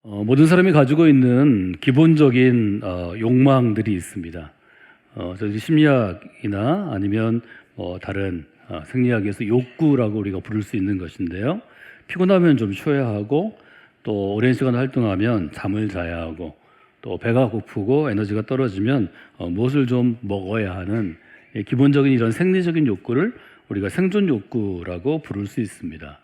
모든 사람이 가지고 있는 기본적인 욕망들이 있습니다. 저희 심리학이나 아니면 다른 생리학에서 욕구라고 우리가 부를 수 있는 것인데요. 피곤하면 좀 쉬어야 하고, 또 오랜 시간 활동하면 잠을 자야 하고, 또 배가 고프고 에너지가 떨어지면 무엇을 좀 먹어야 하는 기본적인 이런 생리적인 욕구를 우리가 생존 욕구라고 부를 수 있습니다.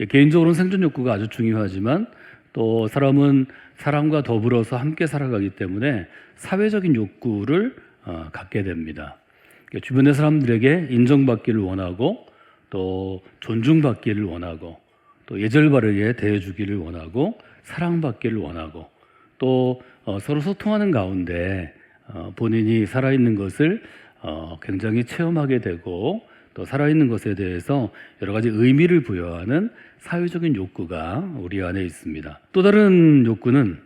개인적으로는 생존 욕구가 아주 중요하지만, 또 사람은 사람과 더불어서 함께 살아가기 때문에 사회적인 욕구를 갖게 됩니다. 주변의 사람들에게 인정받기를 원하고, 또 존중받기를 원하고, 또 예절 바르게 대해주기를 원하고, 사랑받기를 원하고, 또 서로 소통하는 가운데 본인이 살아있는 것을 굉장히 체험하게 되고, 또 살아있는 것에 대해서 여러 가지 의미를 부여하는 사회적인 욕구가 우리 안에 있습니다. 또 다른 욕구는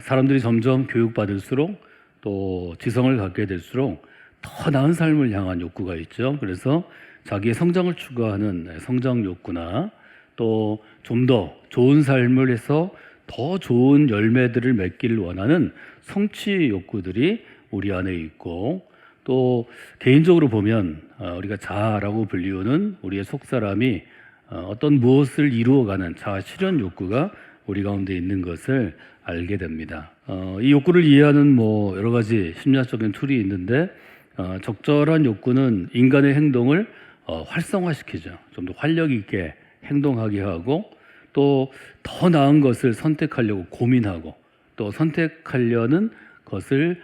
사람들이 점점 교육받을수록, 또 지성을 갖게 될수록 더 나은 삶을 향한 욕구가 있죠. 그래서 자기의 성장을 추구하는 성장 욕구나, 또 좀 더 좋은 삶을 해서 더 좋은 열매들을 맺기를 원하는 성취 욕구들이 우리 안에 있고, 또 개인적으로 보면 우리가 자아라고 불리우는 우리의 속사람이 어떤 무엇을 이루어가는 자아 실현 욕구가 우리 가운데 있는 것을 알게 됩니다. 이 욕구를 이해하는 여러 가지 심리학적인 툴이 있는데, 적절한 욕구는 인간의 행동을 활성화시키죠. 좀 더 활력 있게 행동하게 하고, 또 더 나은 것을 선택하려고 고민하고, 또 선택하려는 것을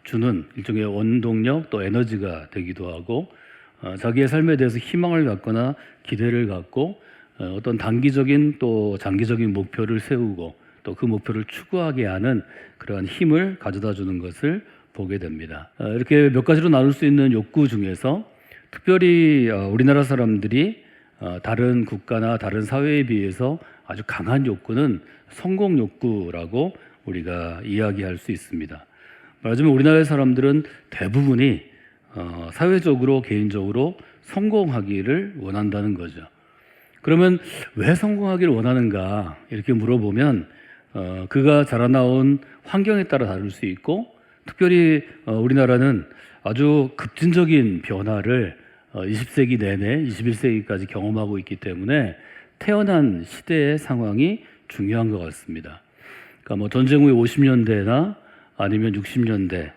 주는 일종의 원동력, 또 에너지가 되기도 하고, 자기의 삶에 대해서 희망을 갖거나 기대를 갖고 어떤 단기적인 또 장기적인 목표를 세우고, 또 그 목표를 추구하게 하는 그러한 힘을 가져다 주는 것을 보게 됩니다. 이렇게 몇 가지로 나눌 수 있는 욕구 중에서 특별히 우리나라 사람들이 다른 국가나 다른 사회에 비해서 아주 강한 욕구는 성공 욕구라고 우리가 이야기할 수 있습니다. 말하자면 우리나라의 사람들은 대부분이 사회적으로, 개인적으로 성공하기를 원한다는 거죠. 그러면 왜 성공하기를 원하는가 이렇게 물어보면 그가 자라나온 환경에 따라 다를 수 있고, 특별히 우리나라는 아주 급진적인 변화를 20세기 내내 21세기까지 경험하고 있기 때문에 태어난 시대의 상황이 중요한 것 같습니다. 그러니까 전쟁 후에 50년대나 아니면 60년대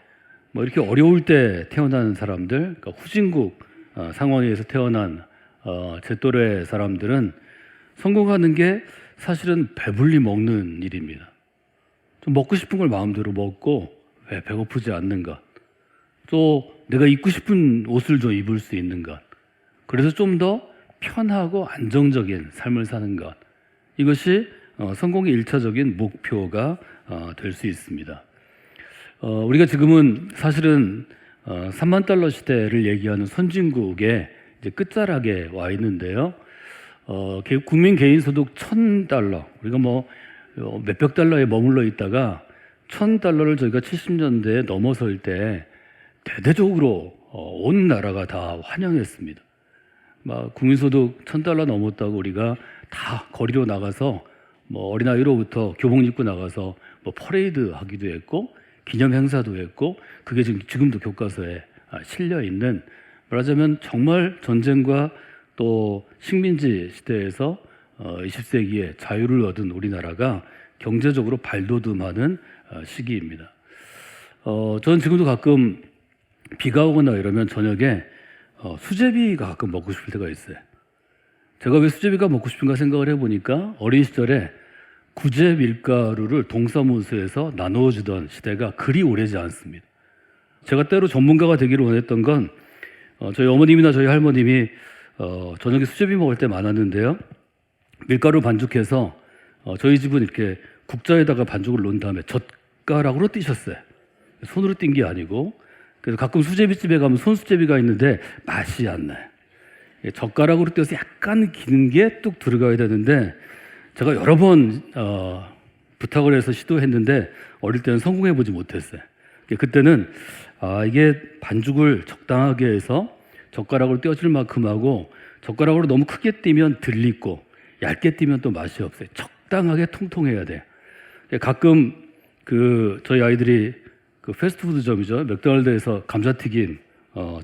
이렇게 어려울 때 태어난 사람들, 그러니까 후진국 상황에서 태어난 제 또래 사람들은 성공하는 게 사실은 배불리 먹는 일입니다. 좀 먹고 싶은 걸 마음대로 먹고, 왜 배고프지 않는 것, 또 내가 입고 싶은 옷을 좀 입을 수 있는 것, 그래서 좀 더 편하고 안정적인 삶을 사는 것, 이것이 성공의 1차적인 목표가 될 수 있습니다. 우리가 지금은 사실은 3만 달러 시대를 얘기하는 선진국의 이제 끝자락에 와 있는데요. 국민 개인 소득 1,000달러, 우리가 몇백 달러에 머물러 있다가 1,000달러를 저희가 70년대에 넘어설 때 대대적으로 온 나라가 다 환영했습니다. 국민 소득 1,000달러 넘었다고 우리가 다 거리로 나가서 어린아이로부터 교복 입고 나가서 퍼레이드 하기도 했고, 기념 행사도 했고, 그게 지금도 교과서에 실려 있는, 말하자면 정말 전쟁과 또 식민지 시대에서 20세기에 자유를 얻은 우리나라가 경제적으로 발돋움하는 시기입니다. 저는 지금도 가끔 비가 오거나 이러면 저녁에 수제비가 가끔 먹고 싶을 때가 있어요. 제가 왜 수제비가 먹고 싶은가 생각을 해보니까, 어린 시절에 구제 밀가루를 동사무소에서 나누어주던 시대가 그리 오래지 않습니다. 제가 때로 전문가가 되기를 원했던 건, 저희 어머님이나 저희 할머님이 저녁에 수제비 먹을 때 많았는데요, 밀가루 반죽해서 저희 집은 이렇게 국자에다가 반죽을 놓은 다음에 젓가락으로 띄셨어요. 손으로 띈 게 아니고. 그래서 가끔 수제비집에 가면 손수제비가 있는데 맛이 안 나요. 젓가락으로 띄어서 약간 기는 게 뚝 들어가야 되는데, 제가 여러 번 부탁을 해서 시도했는데 어릴 때는 성공해보지 못했어요. 그때는 이게 반죽을 적당하게 해서 젓가락으로 띄어줄 만큼 하고, 젓가락으로 너무 크게 띄면 들리고 얇게 띄면 또 맛이 없어요. 적당하게 통통해야 돼. 가끔 저희 아이들이 패스트푸드점이죠. 맥도날드에서 감자튀김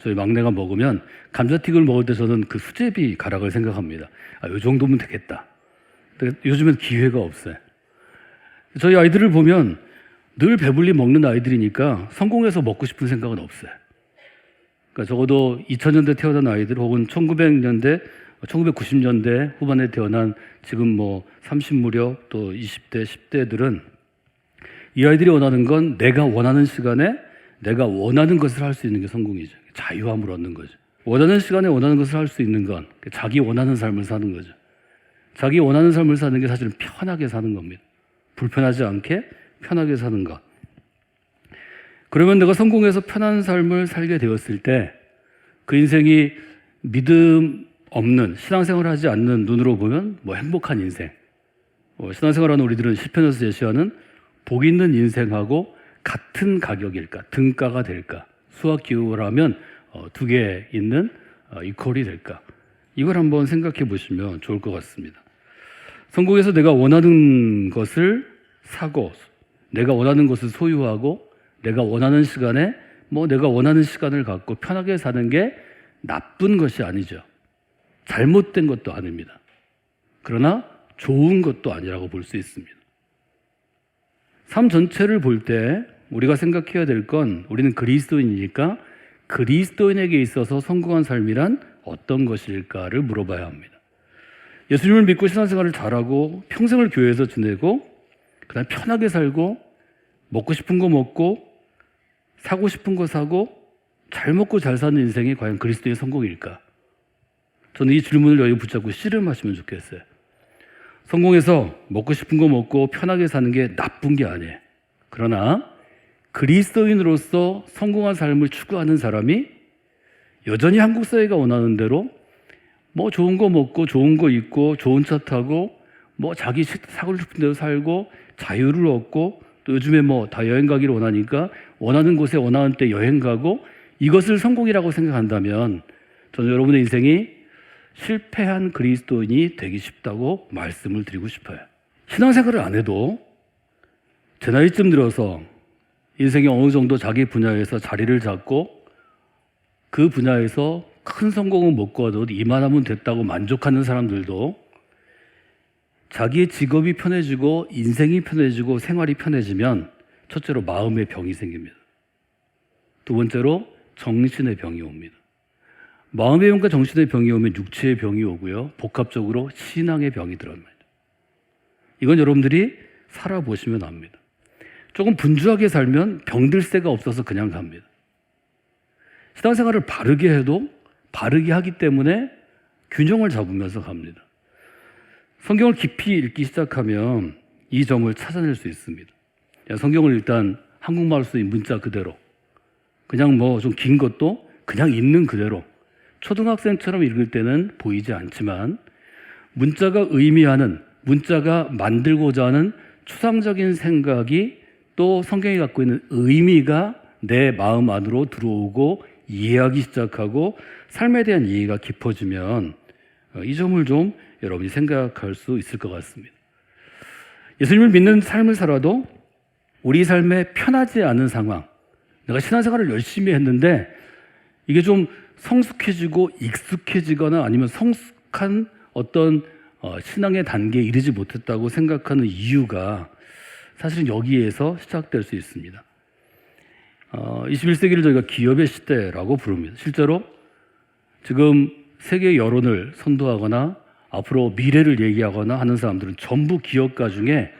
저희 막내가 먹으면 감자튀김을 먹을 때 저는 그 수제비 가락을 생각합니다. 이 정도면 되겠다. 근데 요즘엔 기회가 없어요. 저희 아이들을 보면 늘 배불리 먹는 아이들이니까 성공해서 먹고 싶은 생각은 없어요. 그러니까 적어도 2000년대 태어난 아이들 혹은 1900년대, 1990년대 후반에 태어난 지금 30무렵 또 20대, 10대들은 이 아이들이 원하는 건 내가 원하는 시간에 내가 원하는 것을 할 수 있는 게 성공이죠. 자유함을 얻는 거죠. 원하는 시간에 원하는 것을 할 수 있는 건 자기 원하는 삶을 사는 거죠. 자기 원하는 삶을 사는 게 사실은 편하게 사는 겁니다. 불편하지 않게 편하게 사는 것. 그러면 내가 성공해서 편한 삶을 살게 되었을 때 그 인생이 믿음 없는 신앙생활을 하지 않는 눈으로 보면 행복한 인생. 신앙생활하는 우리들은 시편에서 제시하는 복 있는 인생하고 같은 가격일까? 등가가 될까? 수학 기호를 하면 두 개 있는 이퀄이 될까? 이걸 한번 생각해 보시면 좋을 것 같습니다. 성공해서 내가 원하는 것을 사고 내가 원하는 것을 소유하고 내가 원하는 시간에 내가 원하는 시간을 갖고 편하게 사는 게 나쁜 것이 아니죠. 잘못된 것도 아닙니다. 그러나 좋은 것도 아니라고 볼 수 있습니다. 삶 전체를 볼 때 우리가 생각해야 될 건 우리는 그리스도인이니까 그리스도인에게 있어서 성공한 삶이란 어떤 것일까를 물어봐야 합니다. 예수님을 믿고 신앙생활을 잘하고 평생을 교회에서 지내고 그다음 편하게 살고 먹고 싶은 거 먹고 사고 싶은 거 사고 잘 먹고 잘 사는 인생이 과연 그리스도의 성공일까? 저는 이 질문을 여기 붙잡고 씨름하시면 좋겠어요. 성공해서 먹고 싶은 거 먹고 편하게 사는 게 나쁜 게 아니에요. 그러나 그리스도인으로서 성공한 삶을 추구하는 사람이 여전히 한국 사회가 원하는 대로 좋은 거 먹고 좋은 거 입고 좋은 차 타고 자기 사고 싶은 대로 살고 자유를 얻고 또 요즘에 다 여행 가기를 원하니까 원하는 곳에 원하는 때 여행 가고 이것을 성공이라고 생각한다면 저는 여러분의 인생이 실패한 그리스도인이 되기 쉽다고 말씀을 드리고 싶어요. 신앙생활을 안 해도 제 나이쯤 들어서 인생이 어느 정도 자기 분야에서 자리를 잡고 그 분야에서 큰 성공은 못 거둬도 이만하면 됐다고 만족하는 사람들도 자기의 직업이 편해지고 인생이 편해지고 생활이 편해지면 첫째로 마음의 병이 생깁니다. 두 번째로 정신의 병이 옵니다. 마음의 병과 정신의 병이 오면 육체의 병이 오고요. 복합적으로 신앙의 병이 들어옵니다. 이건 여러분들이 살아보시면 압니다. 조금 분주하게 살면 병들 새가 없어서 그냥 갑니다. 신앙생활을 바르게 해도 바르게 하기 때문에 균형을 잡으면서 갑니다. 성경을 깊이 읽기 시작하면 이 점을 찾아낼 수 있습니다. 성경을 일단 한국말 쓰인 문자 그대로 그냥 좀 긴 것도 그냥 있는 그대로 초등학생처럼 읽을 때는 보이지 않지만 문자가 의미하는 문자가 만들고자 하는 추상적인 생각이 또 성경이 갖고 있는 의미가 내 마음 안으로 들어오고 이해하기 시작하고 삶에 대한 이해가 깊어지면 이 점을 좀 여러분이 생각할 수 있을 것 같습니다. 예수님을 믿는 삶을 살아도 우리 삶에 편하지 않은 상황, 내가 신앙생활을 열심히 했는데 이게 좀 성숙해지고 익숙해지거나 아니면 성숙한 어떤 신앙의 단계에 이르지 못했다고 생각하는 이유가 사실은 여기에서 시작될 수 있습니다. 21세기를 저희가 기업의 시대라고 부릅니다. 실제로 지금 세계 여론을 선도하거나 앞으로 미래를 얘기하거나 하는 사람들은 전부 기업가 중에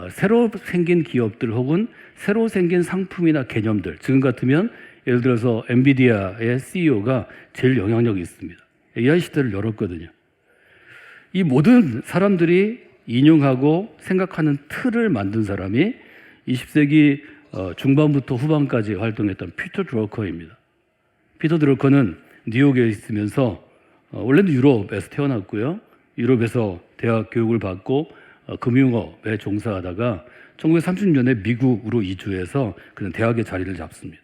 새로 생긴 기업들 혹은 새로 생긴 상품이나 개념들, 지금 같으면 예를 들어서 엔비디아의 CEO가 제일 영향력이 있습니다. AI 시대를 열었거든요. 이 모든 사람들이 인용하고 생각하는 틀을 만든 사람이 20세기 중반부터 후반까지 활동했던 피터 드러커입니다. 피터 드러커는 뉴욕에 있으면서 원래는 유럽에서 태어났고요. 유럽에서 대학 교육을 받고 금융업에 종사하다가 1930년에 미국으로 이주해서 그는 대학의 자리를 잡습니다.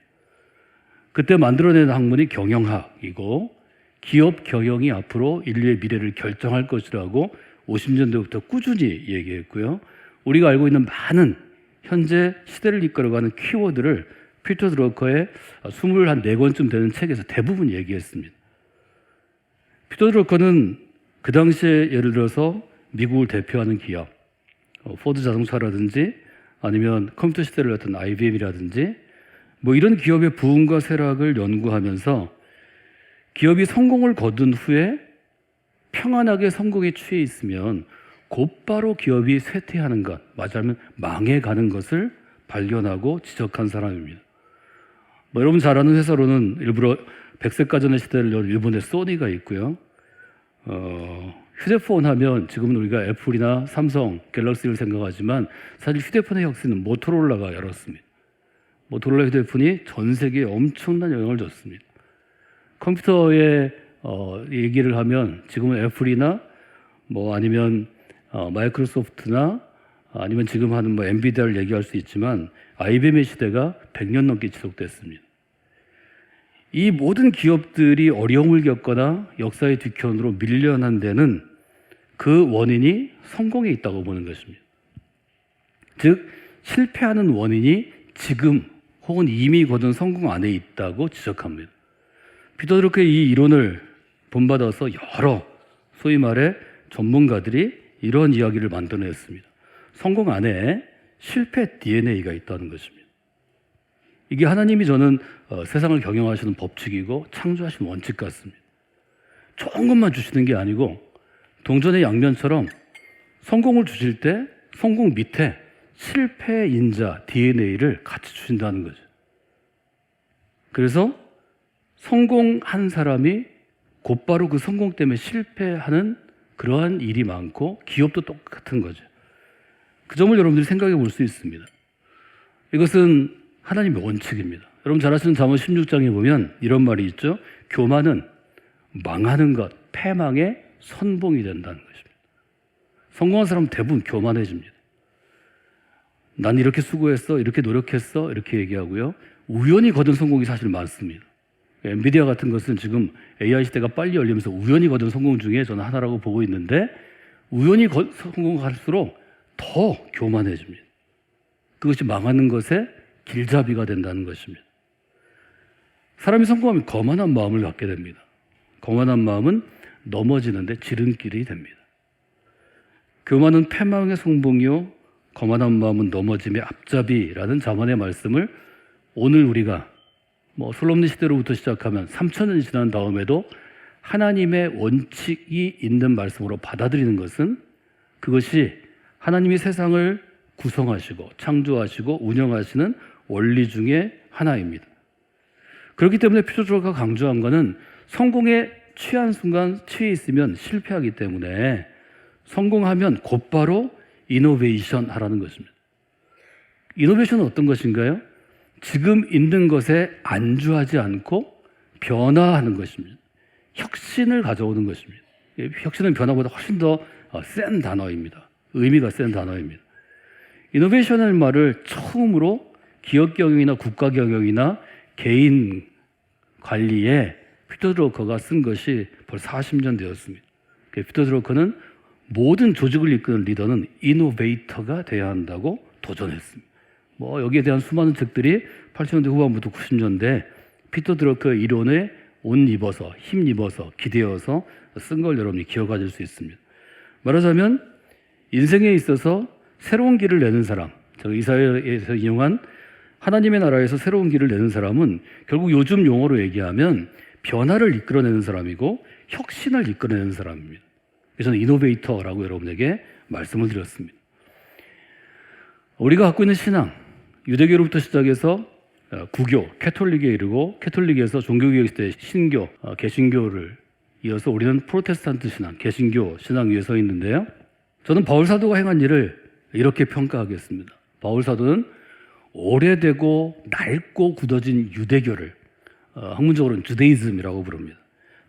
그때 만들어낸 학문이 경영학이고 기업 경영이 앞으로 인류의 미래를 결정할 것이라고 50년대부터 꾸준히 얘기했고요. 우리가 알고 있는 많은 현재 시대를 이끌어가는 키워드를 피터 드러커의 24권쯤 되는 책에서 대부분 얘기했습니다. 피터 드러커는 그 당시에 예를 들어서 미국을 대표하는 기업, 포드 자동차라든지 아니면 컴퓨터 시대를 했던 IBM이라든지 뭐 이런 기업의 부흥과 쇠락을 연구하면서 기업이 성공을 거둔 후에 평안하게 성공에 취해 있으면 곧바로 기업이 쇠퇴하는 것, 말하자면 망해가는 것을 발견하고 지적한 사람입니다. 뭐 여러분 잘 아는 회사로는 일부러 백색가전의 시대를 연 일본의 소니가 있고요. 휴대폰 하면 지금은 우리가 애플이나 삼성, 갤럭시를 생각하지만 사실 휴대폰의 혁신은 모토로라가 열었습니다. 모토로라 휴대폰이 전 세계에 엄청난 영향을 줬습니다. 컴퓨터의 얘기를 하면 지금은 애플이나 뭐 아니면 마이크로소프트나 아니면 지금 하는 뭐 엔비디아를 얘기할 수 있지만 IBM의 시대가 100년 넘게 지속됐습니다. 이 모든 기업들이 어려움을 겪거나 역사의 뒤편으로 밀려난 데는 그 원인이 성공에 있다고 보는 것입니다. 즉 실패하는 원인이 지금 혹은 이미 거둔 성공 안에 있다고 지적합니다. 피터 드러커의 이 이론을 본받아서 여러 소위 말해 전문가들이 이런 이야기를 만들어냈습니다. 성공 안에 실패 DNA가 있다는 것입니다. 이게 하나님이 저는 세상을 경영하시는 법칙이고 창조하신 원칙 같습니다. 좋은 것만 주시는 게 아니고 동전의 양면처럼 성공을 주실 때 성공 밑에 실패 인자 DNA를 같이 주신다는 거죠. 그래서 성공한 사람이 곧바로 그 성공 때문에 실패하는 그러한 일이 많고 기업도 똑같은 거죠. 그 점을 여러분들이 생각해 볼 수 있습니다. 이것은 하나님의 원칙입니다. 여러분 잘 아시는 잠언 16장에 보면 이런 말이 있죠. 교만은 망하는 것, 패망의 선봉이 된다는 것입니다. 성공한 사람은 대부분 교만해집니다. 난 이렇게 수고했어, 이렇게 노력했어, 이렇게 얘기하고요. 우연히 거둔 성공이 사실 많습니다. 엔비디아 같은 것은 지금 AI 시대가 빨리 열리면서 우연히 거둔 성공 중에 저는 하나라고 보고 있는데 우연히 성공할수록 더 교만해집니다. 그것이 망하는 것에 길잡이가 된다는 것입니다. 사람이 성공하면 거만한 마음을 갖게 됩니다. 거만한 마음은 넘어지는데 지름길이 됩니다. 교만은 패망의 성봉이요 거만한 마음은 넘어짐의 앞잡이라는 잠언의 말씀을 오늘 우리가 솔로몬 시대로부터 시작하면 3000년 지난 다음에도 하나님의 원칙이 있는 말씀으로 받아들이는 것은 그것이 하나님이 세상을 구성하시고 창조하시고 운영하시는 원리 중에 하나입니다. 그렇기 때문에 피터 드러커가 강조한 것은 성공에 취한 순간 취해 있으면 실패하기 때문에 성공하면 곧바로 이노베이션 하라는 것입니다. 이노베이션은 어떤 것인가요? 지금 있는 것에 안주하지 않고 변화하는 것입니다. 혁신을 가져오는 것입니다. 혁신은 변화보다 훨씬 더 센 단어입니다. 의미가 센 단어입니다. 이노베이션이라는 말을 처음으로 기업 경영이나 국가 경영이나 개인 관리에 피터 드러커가 쓴 것이 벌써 40년 되었습니다. 피터 드러커는 모든 조직을 이끄는 리더는 이노베이터가 돼야 한다고 도전했습니다. 여기에 대한 수많은 책들이 80년대 후반부터 90년대 피터 드러커의 이론에 옷 입어서 힘입어서 기대어서 쓴 걸 여러분이 기억하실 수 있습니다. 말하자면 인생에 있어서 새로운 길을 내는 사람, 제가 이사야에서 인용한 하나님의 나라에서 새로운 길을 내는 사람은 결국 요즘 용어로 얘기하면 변화를 이끌어내는 사람이고 혁신을 이끌어내는 사람입니다. 그래서 저는 이노베이터라고 여러분에게 말씀을 드렸습니다. 우리가 갖고 있는 신앙, 유대교로부터 시작해서 구교, 캐톨릭에 이르고 캐톨릭에서 종교개혁 시대 신교, 개신교를 이어서 우리는 프로테스탄트 신앙, 개신교 신앙 위에 서 있는데요. 저는 바울 사도가 행한 일을 이렇게 평가하겠습니다. 바울 사도는 오래되고 낡고 굳어진 유대교를 학문적으로는 주데이즘이라고 부릅니다.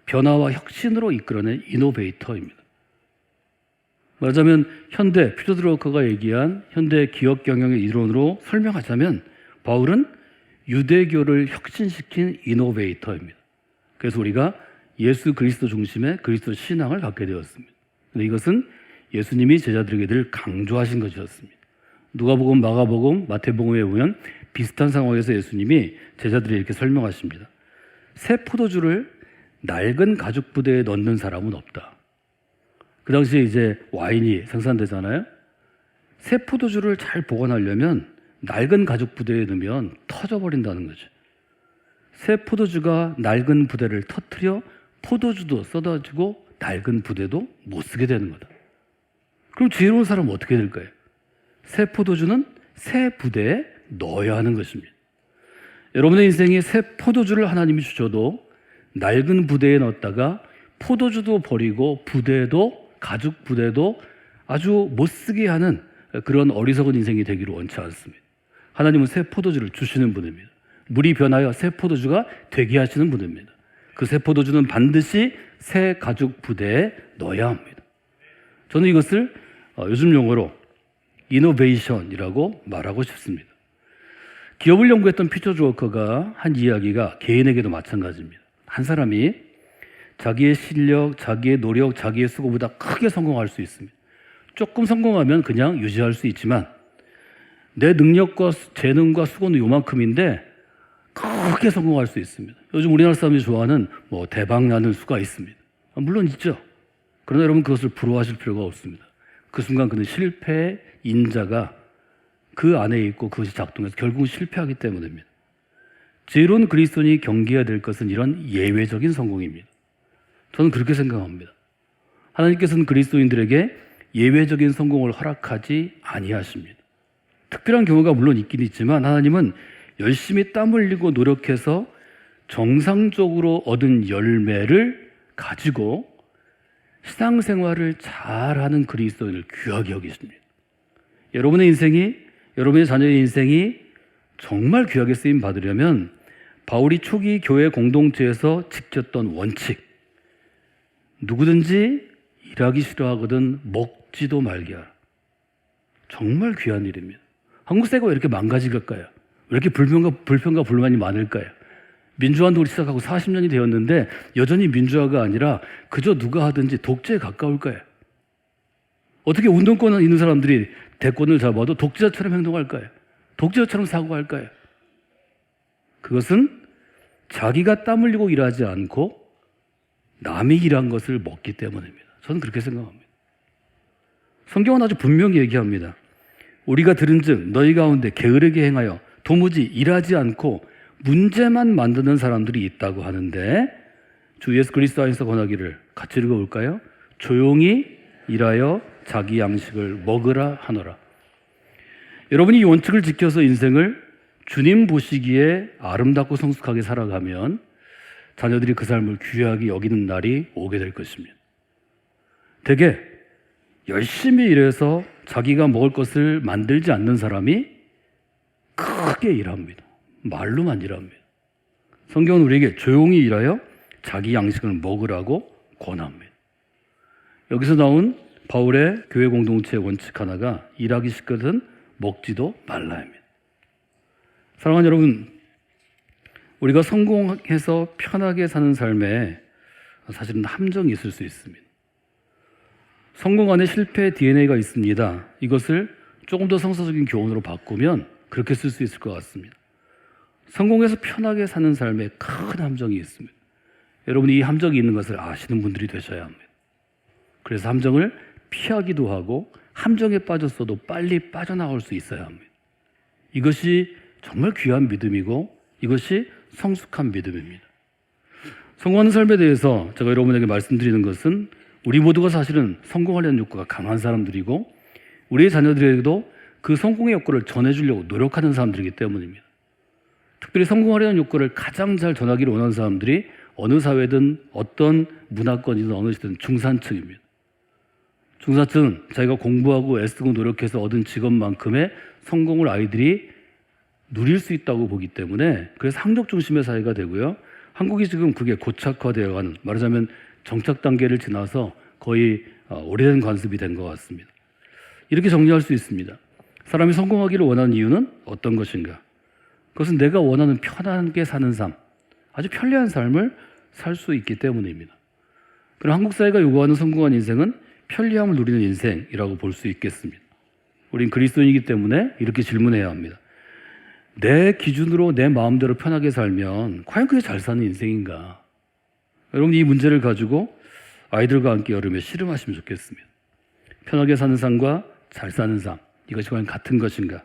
변화와 혁신으로 이끌어낸 이노베이터입니다. 말하자면 현대 피터 드러커가 얘기한 현대 기업 경영의 이론으로 설명하자면 바울은 유대교를 혁신시킨 이노베이터입니다. 그래서 우리가 예수 그리스도 중심의 그리스도 신앙을 갖게 되었습니다. 근데 이것은 예수님이 제자들에게 늘 강조하신 것이었습니다. 누가복음, 마가복음, 마태복음에 보면 비슷한 상황에서 예수님이 제자들에게 이렇게 설명하십니다. 새 포도주를 낡은 가죽 부대에 넣는 사람은 없다. 그 당시에 이제 와인이 생산되잖아요. 새 포도주를 잘 보관하려면 낡은 가죽 부대에 넣으면 터져버린다는 거죠. 새 포도주가 낡은 부대를 터뜨려 포도주도 쏟아지고 낡은 부대도 못 쓰게 되는 거다. 그럼 지혜로운 사람은 어떻게 될까요? 새 포도주는 새 부대에 넣어야 하는 것입니다. 여러분의 인생에 새 포도주를 하나님이 주셔도 낡은 부대에 넣었다가 포도주도 버리고 부대도 가죽 부대도 아주 못 쓰게 하는 그런 어리석은 인생이 되기를 원치 않습니다. 하나님은 새 포도주를 주시는 분입니다. 물이 변하여 새 포도주가 되게 하시는 분입니다. 그 새 포도주는 반드시 새 가죽 부대에 넣어야 합니다. 저는 이것을 요즘 용어로 이노베이션이라고 말하고 싶습니다. 기업을 연구했던 피터 주워커가 한 이야기가 개인에게도 마찬가지입니다. 한 사람이 자기의 실력, 자기의 노력, 자기의 수고보다 크게 성공할 수 있습니다. 조금 성공하면 그냥 유지할 수 있지만 내 능력과 재능과 수고는 요만큼인데 크게 성공할 수 있습니다. 요즘 우리나라 사람들이 좋아하는 대박 나는 수가 있습니다. 물론 있죠. 그러나 여러분 그것을 부러워하실 필요가 없습니다. 그 순간 그는 실패의 인자가 그 안에 있고 그것이 작동해서 결국은 실패하기 때문입니다. 지혜로운 그리스도인이 경계해야 될 것은 이런 예외적인 성공입니다. 저는 그렇게 생각합니다. 하나님께서는 그리스도인들에게 예외적인 성공을 허락하지 아니하십니다. 특별한 경우가 물론 있긴 있지만 하나님은 열심히 땀 흘리고 노력해서 정상적으로 얻은 열매를 가지고 신앙생활을 잘하는 그리스도인을 귀하게 여기십니다. 여러분의 인생이, 여러분의 자녀의 인생이 정말 귀하게 쓰임 받으려면 바울이 초기 교회 공동체에서 지켰던 원칙, 누구든지 일하기 싫어하거든 먹지도 말게 하라. 정말 귀한 일입니다. 한국 사회가 왜 이렇게 망가질까요? 왜 이렇게 불평과 불만이 많을까요? 민주화운동을 시작하고 40년이 되었는데 여전히 민주화가 아니라 그저 누가 하든지 독재에 가까울까요? 어떻게 운동권 있는 사람들이 대권을 잡아도 독재자처럼 행동할까요? 독재자처럼 사고할까요? 그것은 자기가 땀 흘리고 일하지 않고 남이 일한 것을 먹기 때문입니다. 저는 그렇게 생각합니다. 성경은 아주 분명히 얘기합니다. 우리가 들은즉 너희 가운데 게으르게 행하여 도무지 일하지 않고 문제만 만드는 사람들이 있다고 하는데 주 예수 그리스도 안에서 권하기를 같이 읽어볼까요? 조용히 일하여 자기 양식을 먹으라 하노라. 여러분이 이 원칙을 지켜서 인생을 주님 보시기에 아름답고 성숙하게 살아가면 자녀들이 그 삶을 귀하게 여기는 날이 오게 될 것입니다. 대개 열심히 일해서 자기가 먹을 것을 만들지 않는 사람이 크게 일합니다. 말로만 일합니다. 성경은 우리에게 조용히 일하여 자기 양식을 먹으라고 권합니다. 여기서 나온 바울의 교회 공동체의 원칙 하나가 일하기 싫거든 먹지도 말라입니다. 사랑하는 여러분, 우리가 성공해서 편하게 사는 삶에 사실은 함정이 있을 수 있습니다. 성공 안에 실패의 DNA가 있습니다. 이것을 조금 더 성서적인 교훈으로 바꾸면 그렇게 쓸 수 있을 것 같습니다. 성공해서 편하게 사는 삶에 큰 함정이 있습니다. 여러분이 이 함정이 있는 것을 아시는 분들이 되셔야 합니다. 그래서 함정을 피하기도 하고 함정에 빠졌어도 빨리 빠져나올 수 있어야 합니다. 이것이 정말 귀한 믿음이고 이것이 성숙한 믿음입니다. 성공하는 삶에 대해서 제가 여러분에게 말씀드리는 것은 우리 모두가 사실은 성공하려는 욕구가 강한 사람들이고 우리의 자녀들에게도 그 성공의 욕구를 전해주려고 노력하는 사람들이기 때문입니다. 특별히 성공하려는 욕구를 가장 잘 전하기를 원하는 사람들이 어느 사회든 어떤 문화권이든 어느 시든 중산층입니다. 중산층은 자기가 공부하고 애쓰고 노력해서 얻은 직업만큼의 성공을 아이들이 누릴 수 있다고 보기 때문에 그래서 학력 중심의 사회가 되고요. 한국이 지금 그게 고착화되어가는, 말하자면 정착 단계를 지나서 거의 오래된 관습이 된 것 같습니다. 이렇게 정리할 수 있습니다. 사람이 성공하기를 원하는 이유는 어떤 것인가? 그것은 내가 원하는 편하게 사는 삶, 아주 편리한 삶을 살 수 있기 때문입니다. 그럼 한국 사회가 요구하는 성공한 인생은 편리함을 누리는 인생이라고 볼 수 있겠습니다. 우린 그리스도인이기 때문에 이렇게 질문해야 합니다. 내 기준으로 내 마음대로 편하게 살면 과연 그게 잘 사는 인생인가? 여러분, 이 문제를 가지고 아이들과 함께 여름에 씨름하시면 좋겠습니다. 편하게 사는 삶과 잘 사는 삶, 이것이 과연 같은 것인가?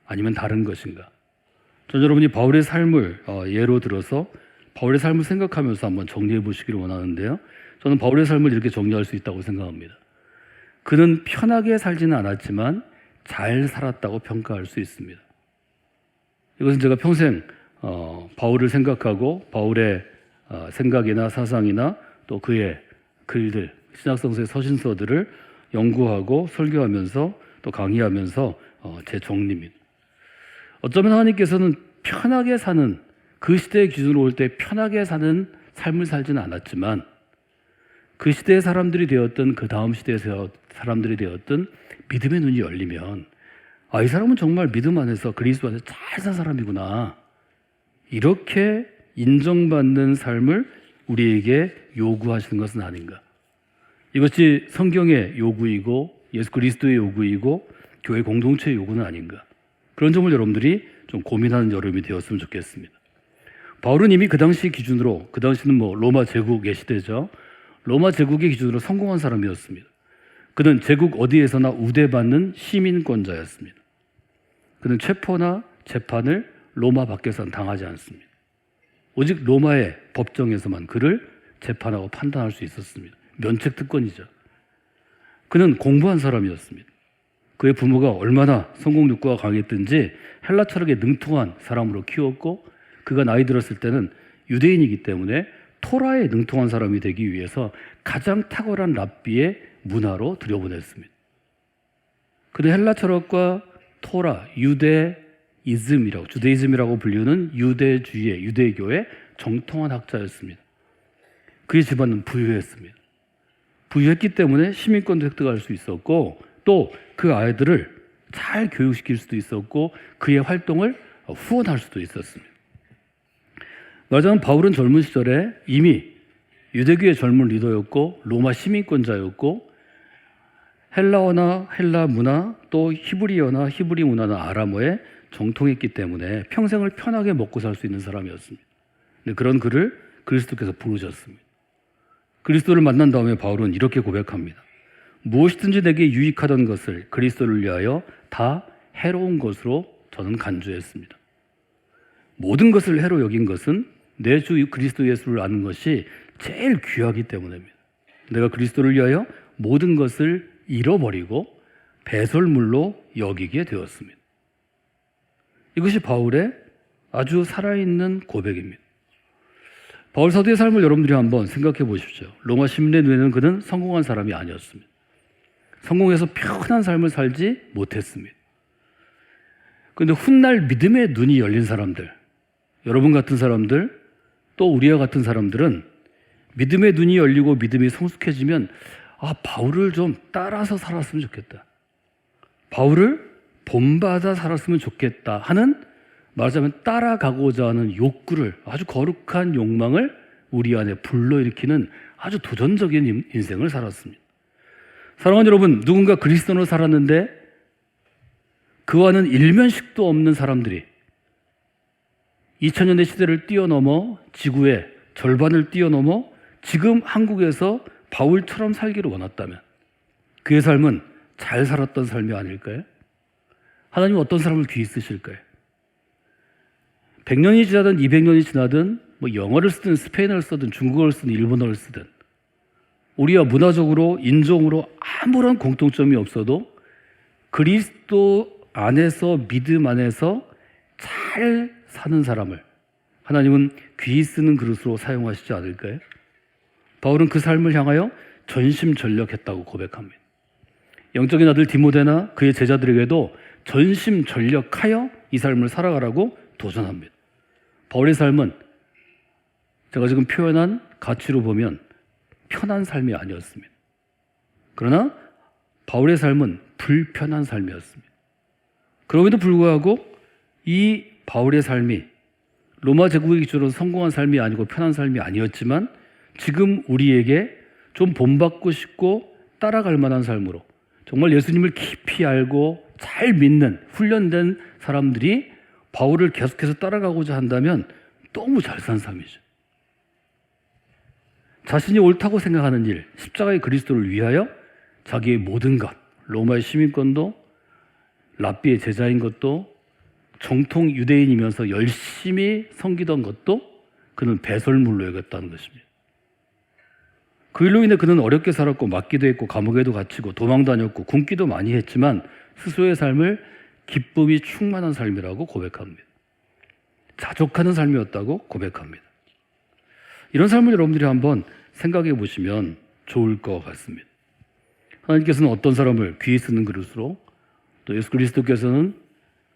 아니면 다른 것인가? 전 여러분이 바울의 삶을 예로 들어서 바울의 삶을 생각하면서 한번 정리해 보시기를 원하는데요. 저는 바울의 삶을 이렇게 정리할 수 있다고 생각합니다. 그는 편하게 살지는 않았지만 잘 살았다고 평가할 수 있습니다. 이것은 제가 평생 바울을 생각하고 바울의 생각이나 사상이나 또 그의 글들, 신약성서의 서신서들을 연구하고 설교하면서 또 강의하면서 제 정리입니다. 어쩌면 하나님께서는 편하게 사는, 그 시대의 기준으로 볼 때 편하게 사는 삶을 살지는 않았지만 그 시대의 사람들이 되었던, 그 다음 시대의 사람들이 되었던 믿음의 눈이 열리면 이 사람은 정말 믿음 안에서 그리스도 안에서 잘 산 사람이구나, 이렇게 인정받는 삶을 우리에게 요구하시는 것은 아닌가. 이것이 성경의 요구이고 예수 그리스도의 요구이고 교회 공동체의 요구는 아닌가. 그런 점을 여러분들이 좀 고민하는 여름이 되었으면 좋겠습니다. 바울은 이미 그 당시 기준으로, 그 당시는 로마 제국의 시대죠. 로마 제국의 기준으로 성공한 사람이었습니다. 그는 제국 어디에서나 우대받는 시민권자였습니다. 그는 체포나 재판을 로마 밖에서는 당하지 않습니다. 오직 로마의 법정에서만 그를 재판하고 판단할 수 있었습니다. 면책특권이죠. 그는 공부한 사람이었습니다. 그의 부모가 얼마나 성공 욕구가 강했든지 헬라 철학에 능통한 사람으로 키웠고, 그가 나이 들었을 때는 유대인이기 때문에 토라에 능통한 사람이 되기 위해서 가장 탁월한 랍비의 문화로 들여보냈습니다. 그는 헬라 철학과 토라, 주데이즘이라고 불리는 유대주의의, 유대교의 정통한 학자였습니다. 그의 집안은 부유했습니다. 부유했기 때문에 시민권도 획득할 수 있었고, 또 그 아이들을 잘 교육시킬 수도 있었고, 그의 활동을 후원할 수도 있었습니다. 말하자면 바울은 젊은 시절에 이미 유대교의 젊은 리더였고, 로마 시민권자였고, 헬라어나 헬라 문화, 또 히브리어나 히브리 문화나 아람어에 정통했기 때문에 평생을 편하게 먹고 살 수 있는 사람이었습니다. 근데 그런 그를 그리스도께서 부르셨습니다. 그리스도를 만난 다음에 바울은 이렇게 고백합니다. 무엇이든지 내게 유익하던 것을 그리스도를 위하여 다 해로운 것으로 저는 간주했습니다. 모든 것을 해로 여긴 것은 내 주 그리스도 예수를 아는 것이 제일 귀하기 때문입니다. 내가 그리스도를 위하여 모든 것을 잃어버리고 배설물로 여기게 되었습니다. 이것이 바울의 아주 살아있는 고백입니다. 바울 사도의 삶을 여러분들이 한번 생각해 보십시오. 로마 시민의 눈에는 그는 성공한 사람이 아니었습니다. 성공해서 편한 삶을 살지 못했습니다. 그런데 훗날 믿음의 눈이 열린 사람들, 여러분 같은 사람들, 또 우리와 같은 사람들은 믿음의 눈이 열리고 믿음이 성숙해지면 바울을 좀 따라서 살았으면 좋겠다, 바울을 본받아 살았으면 좋겠다 하는, 말하자면 따라가고자 하는 욕구를, 아주 거룩한 욕망을 우리 안에 불러일으키는 아주 도전적인 인생을 살았습니다. 사랑하는 여러분, 누군가 그리스도인으로 살았는데 그와는 일면식도 없는 사람들이 2000년대 시대를 뛰어넘어 지구의 절반을 뛰어넘어 지금 한국에서 바울처럼 살기를 원했다면 그의 삶은 잘 살았던 삶이 아닐까요? 하나님은 어떤 사람을 귀히 쓰실까요? 100년이 지나든 200년이 지나든 영어를 쓰든 스페인어를 쓰든 중국어를 쓰든 일본어를 쓰든 우리와 문화적으로 인종으로 아무런 공통점이 없어도 그리스도 안에서, 믿음 안에서 잘 사는 사람을 하나님은 귀히 쓰는 그릇으로 사용하시지 않을까요? 바울은 그 삶을 향하여 전심전력했다고 고백합니다. 영적인 아들 디모데나 그의 제자들에게도 전심전력하여 이 삶을 살아가라고 도전합니다. 바울의 삶은 제가 지금 표현한 가치로 보면 편한 삶이 아니었습니다. 그러나 바울의 삶은 불편한 삶이었습니다. 그럼에도 불구하고 이 바울의 삶이 로마 제국의 기준으로 성공한 삶이 아니고 편한 삶이 아니었지만 지금 우리에게 좀 본받고 싶고 따라갈 만한 삶으로 정말 예수님을 깊이 알고 잘 믿는 훈련된 사람들이 바울을 계속해서 따라가고자 한다면 너무 잘 산 삶이죠. 자신이 옳다고 생각하는 일, 십자가의 그리스도를 위하여 자기의 모든 것, 로마의 시민권도 랍비의 제자인 것도 정통 유대인이면서 열심히 섬기던 것도 그는 배설물로 여겼다는 것입니다. 그 일로 인해 그는 어렵게 살았고 맞기도 했고 감옥에도 갇히고 도망 다녔고 굶기도 많이 했지만 스스로의 삶을 기쁨이 충만한 삶이라고 고백합니다. 자족하는 삶이었다고 고백합니다. 이런 삶을 여러분들이 한번 생각해 보시면 좋을 것 같습니다. 하나님께서는 어떤 사람을 귀히 쓰는 그릇으로, 또 예수 그리스도께서는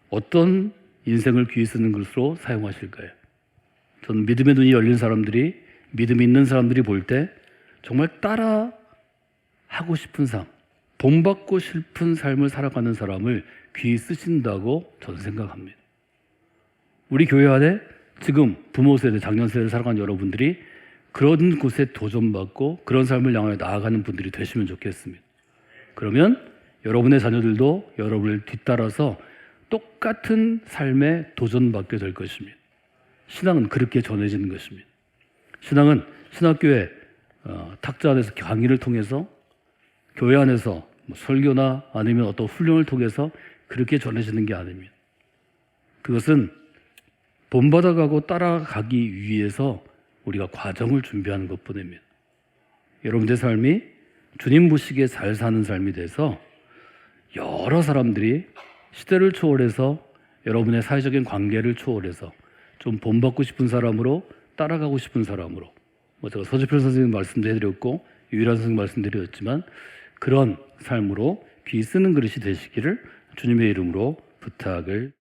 어떤 인생을 귀히 쓰는 그릇으로 사용하실까요? 저는 믿음의 눈이 열린 사람들이, 믿음이 있는 사람들이 볼 때 정말 따라 하고 싶은 삶, 본받고 싶은 삶을 살아가는 사람을 귀히 쓰신다고 저는 생각합니다. 우리 교회 안에 지금 부모 세대, 장년 세대를 살아가는 여러분들이 그런 곳에 도전받고 그런 삶을 향해 나아가는 분들이 되시면 좋겠습니다. 그러면 여러분의 자녀들도 여러분을 뒤따라서 똑같은 삶에 도전받게 될 것입니다. 신앙은 그렇게 전해지는 것입니다. 신앙은 신학교에 탁자 안에서 강의를 통해서, 교회 안에서 설교나 아니면 어떤 훈련을 통해서 그렇게 전해지는 게 아닙니다. 그것은 본받아가고 따라가기 위해서 우리가 과정을 준비하는 것뿐입니다. 여러분의 삶이 주님 보시기에 잘 사는 삶이 돼서 여러 사람들이 시대를 초월해서, 여러분의 사회적인 관계를 초월해서 좀 본받고 싶은 사람으로, 따라가고 싶은 사람으로, 제가 서지필 선생님 말씀드렸고 유일한 선생님 말씀드렸지만 그런 삶으로 귀 쓰는 그릇이 되시기를 주님의 이름으로 부탁을